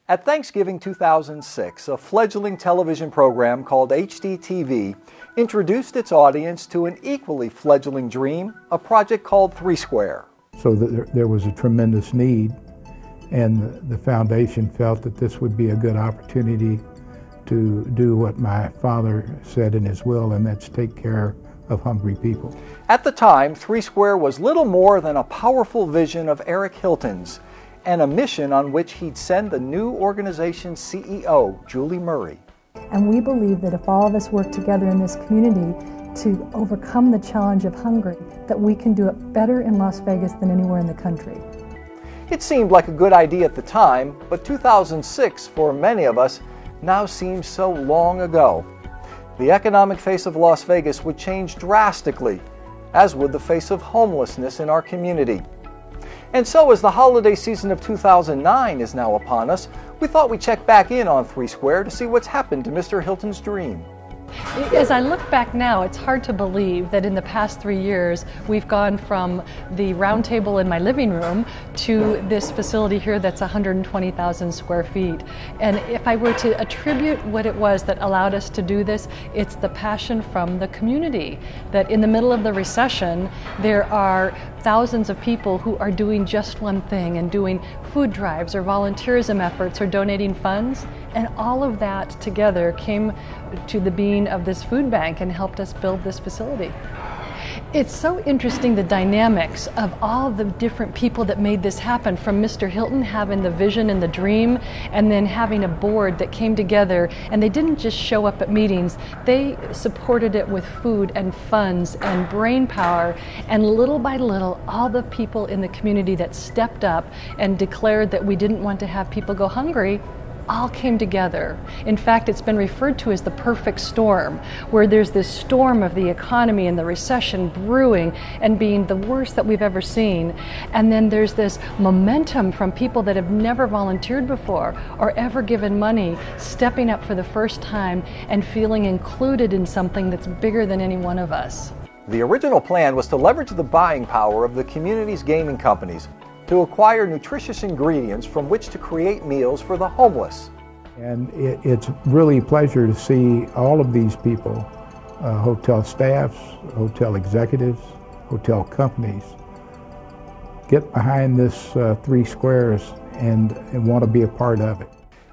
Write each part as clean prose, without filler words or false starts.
At Thanksgiving 2006, a fledgling television program called HDtv introduced its audience to an equally fledgling dream, a project called 3 Square. So there was a tremendous need, and the foundation felt that this would be a good opportunity to do what my father said in his will, and that's take care of hungry people. At the time, 3 Square was little more than a powerful vision of Eric Hilton's, and a mission on which he'd send the new organization's CEO, Julie Murray. And we believe that if all of us work together in this community to overcome the challenge of hunger, that we can do it better in Las Vegas than anywhere in the country. It seemed like a good idea at the time, but 2006, for many of us, now seems so long ago. The economic face of Las Vegas would change drastically, as would the face of homelessness in our community. And so as the holiday season of 2009 is now upon us, we thought we'd check back in on 3 Square to see what's happened to Mr. Hilton's dream. As I look back now, it's hard to believe that in the past 3 years we've gone from the round table in my living room to this facility here that's 120,000 square feet. And if I were to attribute what it was that allowed us to do this, it's the passion from the community. That in the middle of the recession, there are thousands of people who are doing just one thing and doing food drives or volunteerism efforts or donating funds. And all of that together came to the being of this food bank and helped us build this facility. It's so interesting, the dynamics of all the different people that made this happen, from Mr. Hilton having the vision and the dream, and then having a board that came together, and they didn't just show up at meetings, they supported it with food and funds and brain power, and little by little, all the people in the community that stepped up and declared that we didn't want to have people go hungry all came together. In fact, it's been referred to as the perfect storm, where there's this storm of the economy and the recession brewing and being the worst that we've ever seen. And then there's this momentum from people that have never volunteered before or ever given money, stepping up for the first time and feeling included in something that's bigger than any one of us. The original plan was to leverage the buying power of the community's gaming companies to acquire nutritious ingredients from which to create meals for the homeless. And it's really a pleasure to see all of these people, hotel staffs, hotel executives, hotel companies, get behind this 3 Squares and want to be a part of it.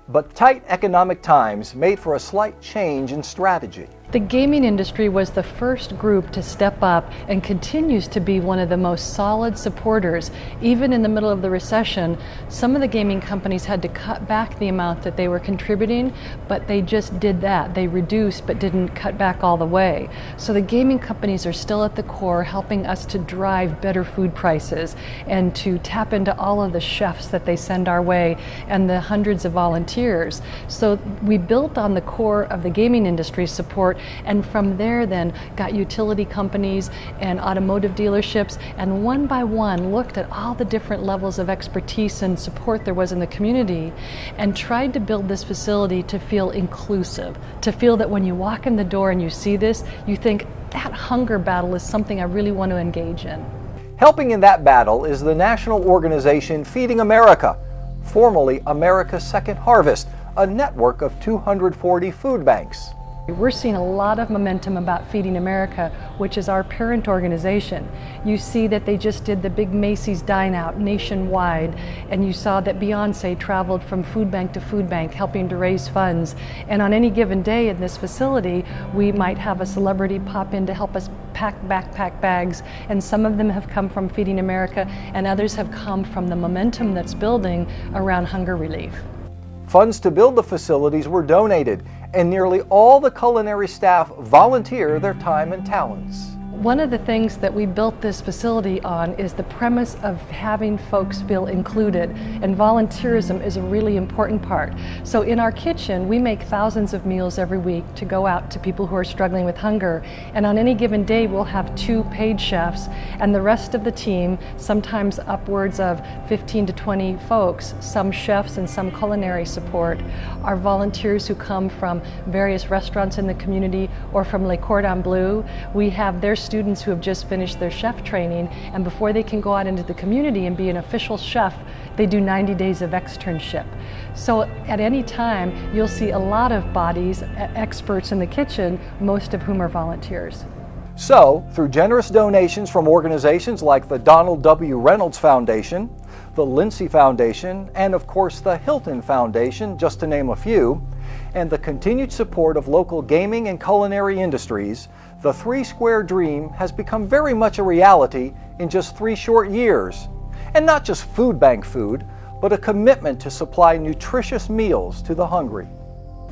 But tight economic times made for a slight change in strategy. The gaming industry was the first group to step up and continues to be one of the most solid supporters. Even in the middle of the recession, some of the gaming companies had to cut back the amount that they were contributing, but they just did that. They reduced but didn't cut back all the way. So the gaming companies are still at the core, helping us to drive better food prices and to tap into all of the chefs that they send our way and the hundreds of volunteers. So we built on the core of the gaming industry support, and from there then got utility companies and automotive dealerships, and one by one looked at all the different levels of expertise and support there was in the community and tried to build this facility to feel inclusive, to feel that when you walk in the door and you see this, you think that hunger battle is something I really want to engage in. Helping in that battle is the national organization Feeding America, formerly America's Second Harvest, a network of 240 food banks. We're seeing a lot of momentum about Feeding America, which is our parent organization. You see that they just did the big Macy's Dine Out nationwide, and you saw that Beyonce traveled from food bank to food bank helping to raise funds. And on any given day in this facility, we might have a celebrity pop in to help us pack backpack bags, and some of them have come from Feeding America, and others have come from the momentum that's building around hunger relief. Funds to build the facilities were donated, and nearly all the culinary staff volunteer their time and talents. One of the things that we built this facility on is the premise of having folks feel included, and volunteerism is a really important part. So in our kitchen, we make thousands of meals every week to go out to people who are struggling with hunger, and on any given day we'll have 2 paid chefs, and the rest of the team, sometimes upwards of 15 to 20 folks, some chefs and some culinary support, are volunteers who come from various restaurants in the community or from Le Cordon Bleu. We have their students who have just finished their chef training, and before they can go out into the community and be an official chef they do 90 days of externship. So at any time, you'll see a lot of bodies, experts in the kitchen, most of whom are volunteers. So, through generous donations from organizations like the Donald W. Reynolds Foundation, the Lindsay Foundation, and of course the Hilton Foundation, just to name a few, and the continued support of local gaming and culinary industries, the 3 Square Dream has become very much a reality in just 3 short years. And not just food bank food, but a commitment to supply nutritious meals to the hungry.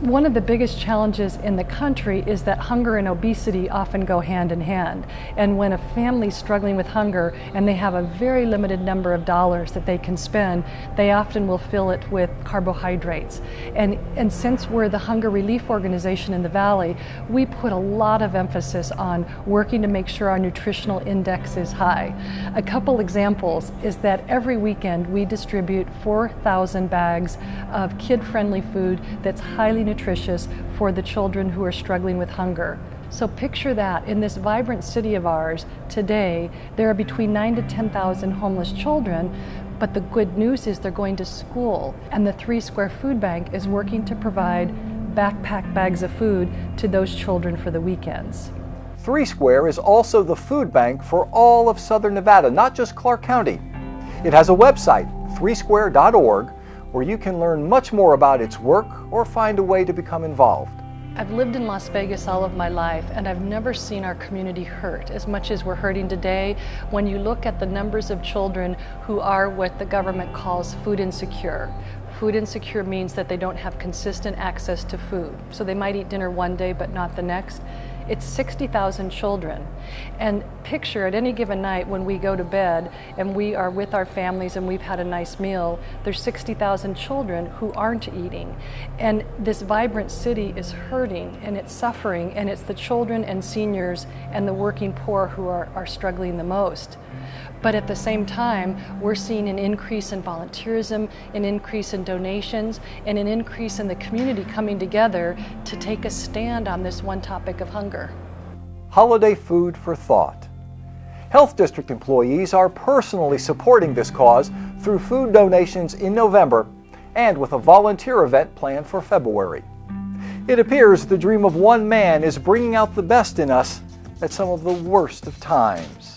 One of the biggest challenges in the country is that hunger and obesity often go hand in hand. And when a family's struggling with hunger and they have a very limited number of dollars that they can spend, they often will fill it with carbohydrates. And since we're the hunger relief organization in the Valley, we put a lot of emphasis on working to make sure our nutritional index is high. A couple examples is that every weekend we distribute 4,000 bags of kid-friendly food that's highly nutritious for the children who are struggling with hunger. So picture that in this vibrant city of ours today, there are between 9,000 to 10,000 homeless children, but the good news is they're going to school, and the 3 Square Food Bank is working to provide backpack bags of food to those children for the weekends. 3 Square is also the food bank for all of Southern Nevada, not just Clark County. It has a website, 3square.org, where you can learn much more about its work or find a way to become involved. I've lived in Las Vegas all of my life, and I've never seen our community hurt as much as we're hurting today when you look at the numbers of children who are what the government calls food insecure. Food insecure means that they don't have consistent access to food. So they might eat dinner one day but not the next. It's 60,000 children. And picture at any given night when we go to bed and we are with our families and we've had a nice meal, there's 60,000 children who aren't eating. And this vibrant city is hurting and it's suffering, and it's the children and seniors and the working poor who are struggling the most. But at the same time, we're seeing an increase in volunteerism, an increase in donations, and an increase in the community coming together to take a stand on this one topic of hunger. Holiday food for thought. Health District employees are personally supporting this cause through food donations in November and with a volunteer event planned for February. It appears the dream of one man is bringing out the best in us at some of the worst of times.